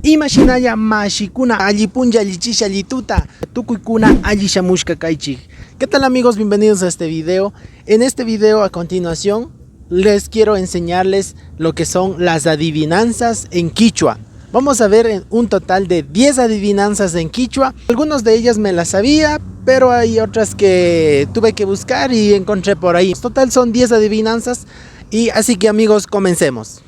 Imashinaya mashikuna allipunlla allichisha allituta tukuykuna allishamushka kaichik. ¿Qué tal amigos? Bienvenidos a este video. En este video a continuación les quiero enseñarles lo que son las adivinanzas en quichua. Vamos a ver un total de 10 adivinanzas en quichua. Algunas de ellas me las sabía, pero hay otras que tuve que buscar y encontré por ahí. En total son 10 adivinanzas y así que amigos, comencemos.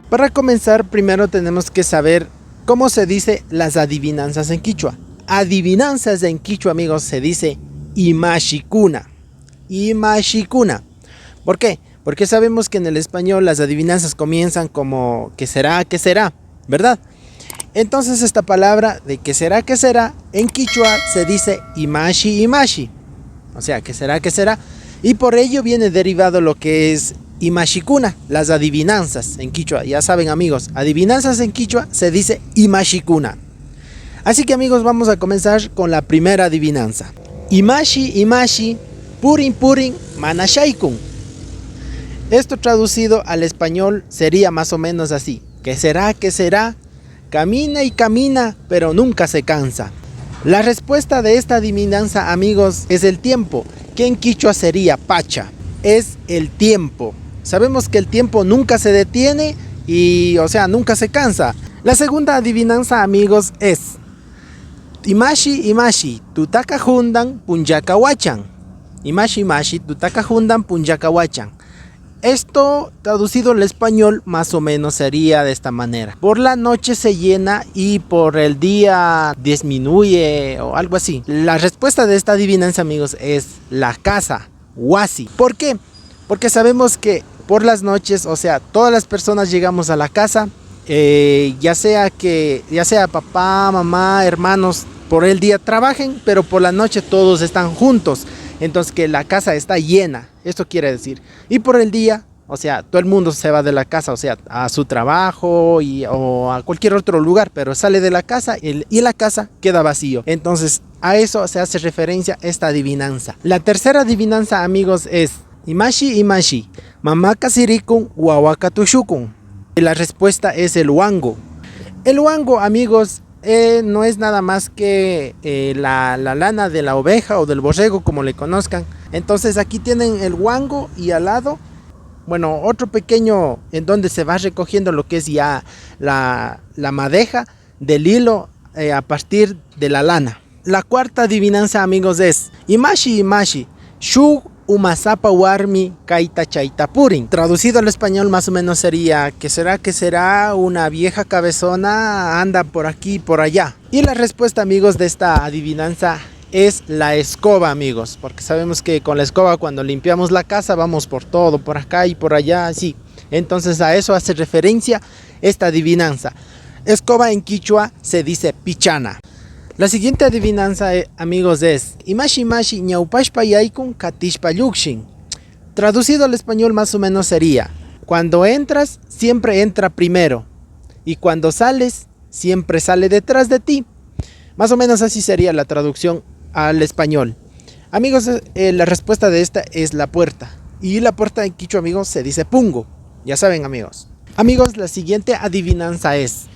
Para comenzar, primero tenemos que saber cómo se dice las adivinanzas en quichua. Adivinanzas en quichua, amigos, se dice imashikuna. Imashikuna. ¿Por qué? Porque sabemos que en el español las adivinanzas comienzan como ¿qué será? ¿Qué será? ¿Verdad? Entonces esta palabra de ¿qué será? ¿Qué será? En quichua se dice imashi, imashi. O sea, ¿qué será? ¿Qué será? Y por ello viene derivado lo que es imashikuna, las adivinanzas en quichua. Ya saben amigos, adivinanzas en quichua se dice imashikuna. Así que amigos, vamos a comenzar con la primera adivinanza. Imashi, imashi, purin, purin, manashaikun. Esto traducido al español sería más o menos así. ¿Qué será? ¿Qué será? Camina y camina, pero nunca se cansa. La respuesta de esta adivinanza, amigos, es el tiempo, que en quichua sería pacha. Es el tiempo. Sabemos que el tiempo nunca se detiene y, o sea, nunca se cansa. La segunda adivinanza, amigos, es Imashi, imashi, tutaka jundan, punjaka wachan. Imashi, imashi, tutaka jundan, punjaka wachan. Esto, traducido al español, más o menos sería de esta manera. Por la noche se llena y por el día disminuye o algo así. La respuesta de esta adivinanza, amigos, es la casa, wasi. ¿Por qué? Porque sabemos que por las noches, o sea, todas las personas llegamos a la casa, ya sea papá, mamá, hermanos, por el día trabajen, pero por la noche todos están juntos. Entonces que la casa está llena, esto quiere decir. Y por el día, o sea, todo el mundo se va de la casa, o sea, a su trabajo o a cualquier otro lugar, pero sale de la casa y la casa queda vacío. Entonces a eso se hace referencia esta adivinanza. La tercera adivinanza, amigos, es Imashi, imashi, mamaka sirikun, wawaka tushukun. Y la respuesta es el huango. El huango, amigos, no es nada más que la lana de la oveja o del borrego, como le conozcan. Entonces aquí tienen el huango y al lado, bueno, otro pequeño en donde se va recogiendo lo que es ya la madeja del hilo a partir de la lana. La cuarta adivinanza, amigos, es Imashi, imashi, shu umasapa warmi kaita chaita purin. Traducido al español más o menos sería ¿qué será? ¿Qué será? Una vieja cabezona anda por aquí y por allá. Y la respuesta, amigos, de esta adivinanza es la escoba, amigos, porque sabemos que con la escoba cuando limpiamos la casa vamos por todo, por acá y por allá, así. Entonces a eso hace referencia esta adivinanza. Escoba en quichua se dice pichana. La siguiente adivinanza, amigos, es Imashi, imashi, ñaupashpa yaikun, katishpa yukshin. Traducido al español más o menos sería cuando entras, siempre entra primero, y cuando sales, siempre sale detrás de ti. Más o menos así sería la traducción al español. Amigos, la respuesta de esta es la puerta. Y la puerta en quichua, amigos, se dice pungo. Ya saben, amigos. Amigos, la siguiente adivinanza es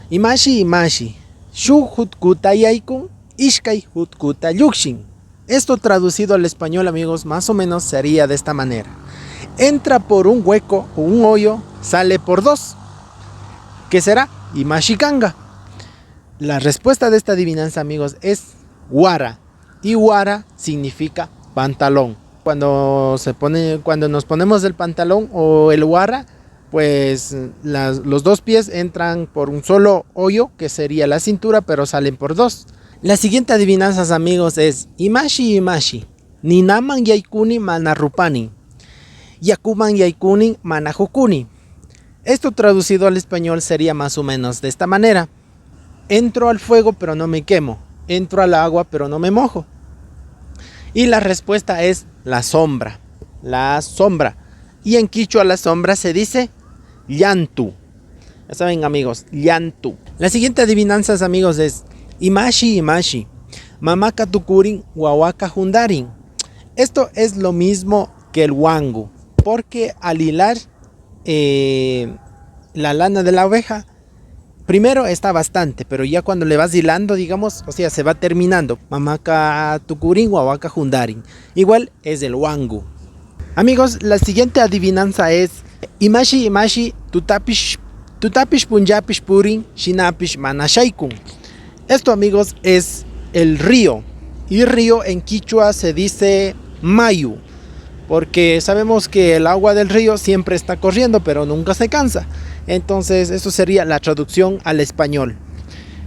Imashi, imashi, shu hutkuta yaikun, ishkai hutkuta yukshin. Esto traducido al español, amigos, más o menos sería de esta manera. Entra por un hueco o un hoyo, sale por dos. ¿Qué será? Imashikanga. La respuesta de esta adivinanza, amigos, es wara. Y wara significa pantalón. Cuando nos ponemos el pantalón o el wara, pues los dos pies entran por un solo hoyo, que sería la cintura, pero salen por dos. La siguiente adivinanza, amigos, es Imashi, imashi, ninaman yaikuni manarupani, yakuman yaikuni manajukuni. Esto traducido al español sería más o menos de esta manera. Entro al fuego pero no me quemo, entro al agua pero no me mojo. Y la respuesta es la sombra. La sombra. Y en quichua la sombra se dice llantu. Ya saben, amigos, llantu. La siguiente adivinanza, amigos, es Imashi, imashi, Mamaka tukurin, wawaka jundarin. Esto es lo mismo que el wangu, porque al hilar la lana de la oveja, primero está bastante, pero ya cuando le vas hilando, digamos, o sea, se va terminando. Mamaka tukurin, wawaka jundarin. Igual es el wangu. Amigos, la siguiente adivinanza es imashi tutapish punjapish purin shinapish manashaikun. Esto, amigos, es el río. Y río en quichua se dice mayu, porque sabemos que el agua del río siempre está corriendo, pero nunca se cansa. Entonces, eso sería la traducción al español.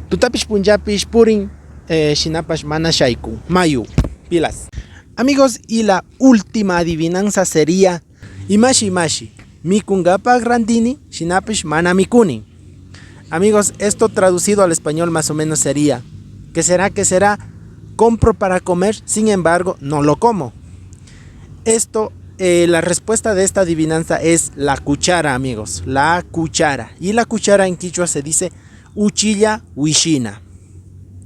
Tutapish punjapish purin shinapash manashaikun. Mayu. Pilas. Amigos, y la última adivinanza sería imashi mikungapa grandini shinapish mana mikuni. Amigos, esto traducido al español más o menos sería: ¿qué será? ¿Qué será? Compro para comer, sin embargo no lo como. Esto, la respuesta de esta adivinanza es la cuchara, amigos. La cuchara. Y la cuchara en quichua se dice uchilla wishina.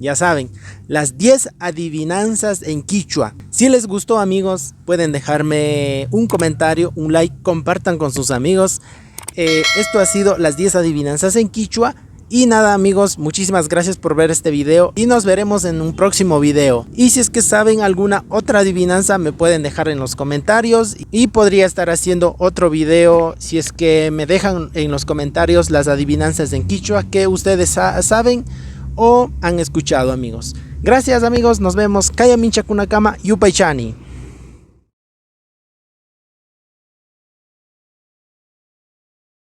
Ya saben, las 10 adivinanzas en quichua. Si les gustó, amigos, pueden dejarme un comentario, un like, compartan con sus amigos. Esto ha sido las 10 adivinanzas en quichua. Y nada, amigos, muchísimas gracias por ver este video y nos veremos en un próximo video. Y si es que saben alguna otra adivinanza, me pueden dejar en los comentarios y podría estar haciendo otro video si es que me dejan en los comentarios las adivinanzas en quichua que ustedes saben o han escuchado, amigos. Gracias, amigos, nos vemos. Kaya mincha kunakama yupaychani.